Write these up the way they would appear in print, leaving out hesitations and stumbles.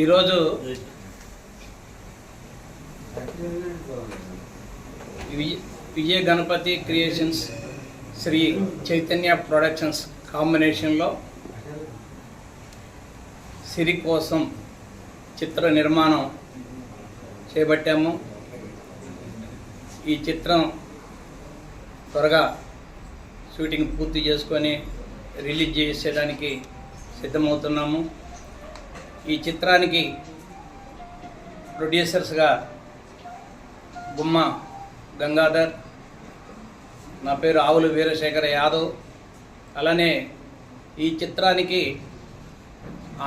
ఈరోజు విజయ Ganapati creations Shri Chaitanya productions కాంబినేషన్లో సిరి కోసం చిత్ర నిర్మాణం చేపట్టాము. ఈ చిత్రం త్వరగా షూటింగ్ పూర్తి చేసుకొని రిలీజ్ చేసేదానికి సిద్ధమవుతున్నాము. ఈ చిత్రానికి ప్రొడ్యూసర్స్గా గుమ్మ గంగాధర్, నా పేరు ఆవుల వీరశేఖర యాదవ్. అలానే ఈ చిత్రానికి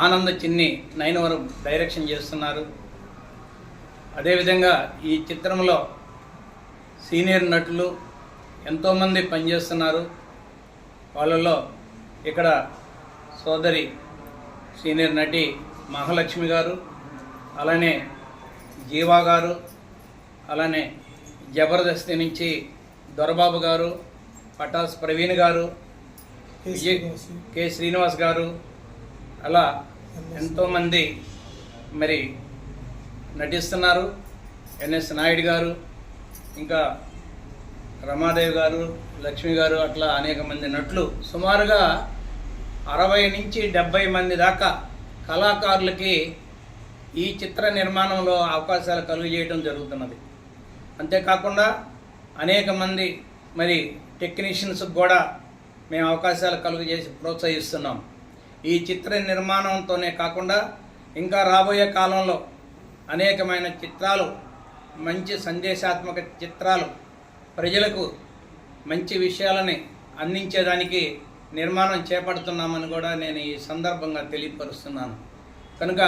ఆనంద చిన్ని నైనవరం డైరెక్షన్ చేస్తున్నారు. అదేవిధంగా ఈ చిత్రంలో సీనియర్ నటులు ఎంతోమంది పనిచేస్తున్నారు. వాళ్ళలో ఇక్కడ సోదరి సీనియర్ నటి మహాలక్ష్మి గారు, అలానే జీవా గారు, అలానే జబర్దస్త్ నుంచి దొరబాబు గారు, పటాస్ ప్రవీణ్ గారు, కె శ్రీనివాస్ గారు, అలా ఎంతోమంది మరి నటిస్తున్నారు. ఎన్ఎస్ నాయుడు గారు, ఇంకా రమాదేవి గారు, లక్ష్మి గారు, అట్లా అనేక మంది నటులు, సుమారుగా 60 నుంచి 70 మంది దాకా కళాకారులకి ఈ చిత్ర నిర్మాణంలో అవకాశాలు కలుగజేయడం జరుగుతున్నది. అంతేకాకుండా అనేక మంది మరి టెక్నీషియన్స్కి కూడా మేము అవకాశాలు కలుగజేసి ప్రోత్సహిస్తున్నాం. ఈ చిత్ర నిర్మాణంతోనే కాకుండా ఇంకా రాబోయే కాలంలో అనేకమైన చిత్రాలు, మంచి సందేశాత్మక చిత్రాలు, ప్రజలకు మంచి విషయాలని అందించేదానికి నిర్మాణం చేపడుతున్నామని కూడా నేను ఈ సందర్భంగా తెలియపరుస్తున్నాను. కనుక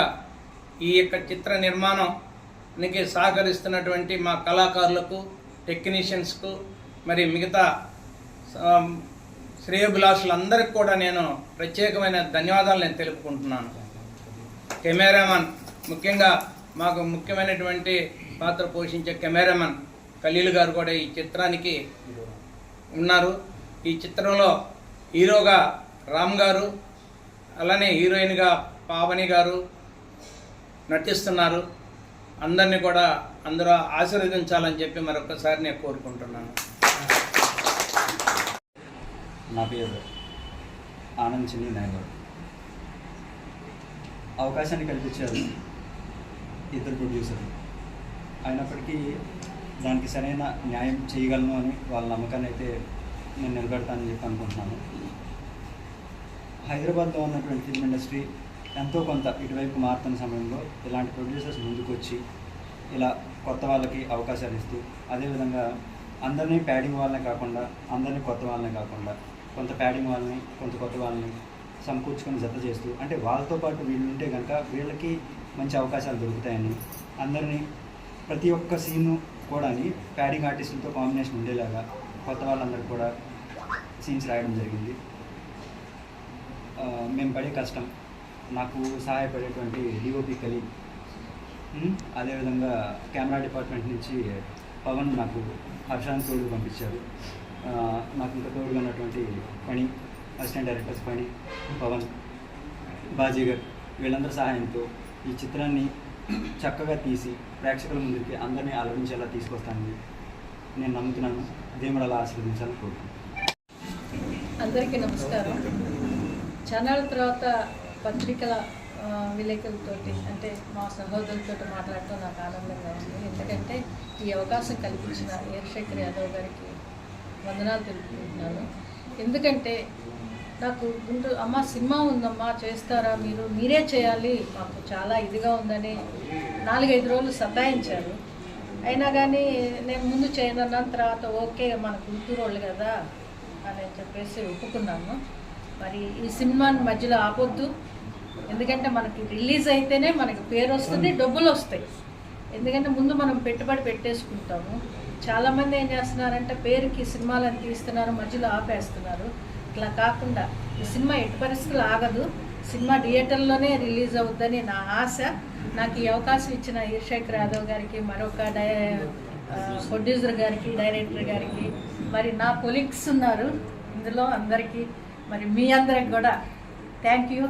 ఈ యొక్క చిత్ర నిర్మాణానికి సహకరిస్తున్నటువంటి మా కళాకారులకు, టెక్నీషియన్స్కు, మరి మిగతా శ్రేయోభిలాషులందరికీ కూడా నేను ప్రత్యేకమైన ధన్యవాదాలు నేను తెలుపుకుంటున్నాను. కెమెరామన్, ముఖ్యంగా మాకు ముఖ్యమైనటువంటి పాత్ర పోషించే కెమెరామన్ ఖలీల్ గారు కూడా ఈ చిత్రానికి ఉన్నారు. ఈ చిత్రంలో హీరోగా రామ్ గారు, అలానే హీరోయిన్గా పావని గారు నటిస్తున్నారు. అందరినీ కూడా అందరూ ఆశీర్వదించాలని చెప్పి మరొకసారి నేను కోరుకుంటున్నాను. నా పేరు ఆనంద్ చిన్ని నాయగర్. అవకాశాన్ని కల్పించారు ఇద్దరు ప్రొడ్యూసర్లు. అయినప్పటికీ దానికి సరైన న్యాయం చేయగలను అని వాళ్ళ నమ్మకాన్ని అయితే నేను నిలబెడతానని చెప్పి అనుకుంటున్నాను. హైదరాబాద్లో ఉన్నటువంటి ఫిల్మ్ ఇండస్ట్రీ ఎంతో కొంత ఇటువైపు మారుతున్న సమయంలో ఇలాంటి ప్రొడ్యూసర్స్ ముందుకు వచ్చి ఇలా కొత్త వాళ్ళకి అవకాశాలు ఇస్తూ, అదేవిధంగా అందరినీ ప్యాడింగ్ వాళ్ళనే కాకుండా, అందరినీ కొత్త వాళ్ళనే కాకుండా, కొంత ప్యాడింగ్ వాళ్ళని, కొంత కొత్త వాళ్ళని సమకూర్చుకొని జత చేస్తూ, అంటే వాళ్ళతో పాటు వీళ్ళు ఉంటే కనుక వీళ్ళకి మంచి అవకాశాలు దొరుకుతాయని, అందరినీ ప్రతి ఒక్క సీను కూడా ప్యాడింగ్ ఆర్టిస్టులతో కాంబినేషన్ ఉండేలాగా కొత్త వాళ్ళందరికీ కూడా సీన్స్ రాయడం జరిగింది. మేము పడే కష్టం, నాకు సహాయపడేటువంటి డిఓపి ఖలీల్, అదేవిధంగా కెమెరా డిపార్ట్మెంట్ నుంచి పవన్ నాకు హర్షాన్ని తోడు పంపించారు. నాకు ఇంకా తోడుగా ఉన్నటువంటి పని, అసిస్టెంట్ డైరెక్టర్స్ పని, పవన్, బాజీగర్, వీళ్ళందరి సహాయంతో ఈ చిత్రాన్ని చక్కగా తీసి ప్రేక్షకుల ముందుకి అందరినీ ఆలోచించేలా తీసుకొస్తానని నేను నమ్ముతున్నాను. దేవుడు అలా ఆశీర్వదించాలని కోరుకుంటున్నాను. అందరికీ నమస్కారం. ఛానల్ తర్వాత పత్రికల విలేకరులతోటి, అంటే మా సహోదరులతో మాట్లాడటం నాకు ఆనందంగా ఉంది. ఎందుకంటే ఈ అవకాశం కల్పించిన వీరశేఖర్ యాదవ్ గారికి వందనాలు తెలుపుకుంటున్నాను. ఎందుకంటే నాకు అమ్మ సినిమా ఉందమ్మా, చేస్తారా, మీరే చేయాలి, మాకు చాలా ఇదిగా ఉందని 4-5 రోజులు సతాయించారు. అయినా కానీ నేను ముందు చేయనన్న తర్వాత ఓకే మన గుంటూరు వాళ్ళు కదా అని చెప్పేసి ఒప్పుకున్నాను. మరి ఈ సినిమాని మధ్యలో ఆపొద్దు, ఎందుకంటే మనకి రిలీజ్ అయితేనే మనకి పేరు వస్తుంది, డబ్బులు వస్తాయి. ఎందుకంటే ముందు మనం పెట్టుబడి పెట్టేసుకుంటాము. చాలామంది ఏం చేస్తున్నారంటే పేరుకి సినిమాలను తీస్తున్నారు, మధ్యలో ఆపేస్తున్నారు. ఇట్లా కాకుండా ఈ సినిమా ఎట్టి పరిస్థితులు ఆగదు, సినిమా థియేటర్లోనే రిలీజ్ అవుద్దని నా ఆశ. నాకు ఈ అవకాశం ఇచ్చిన వీరశేఖర్ యాదవ్ గారికి, మరొక ప్రొడ్యూసర్ గారికి, డైరెక్టర్ గారికి, మరి నా కొలీగ్స్ ఉన్నారు ఇందులో అందరికీ, మరి మీ అందరికి కూడా థ్యాంక్ యూ.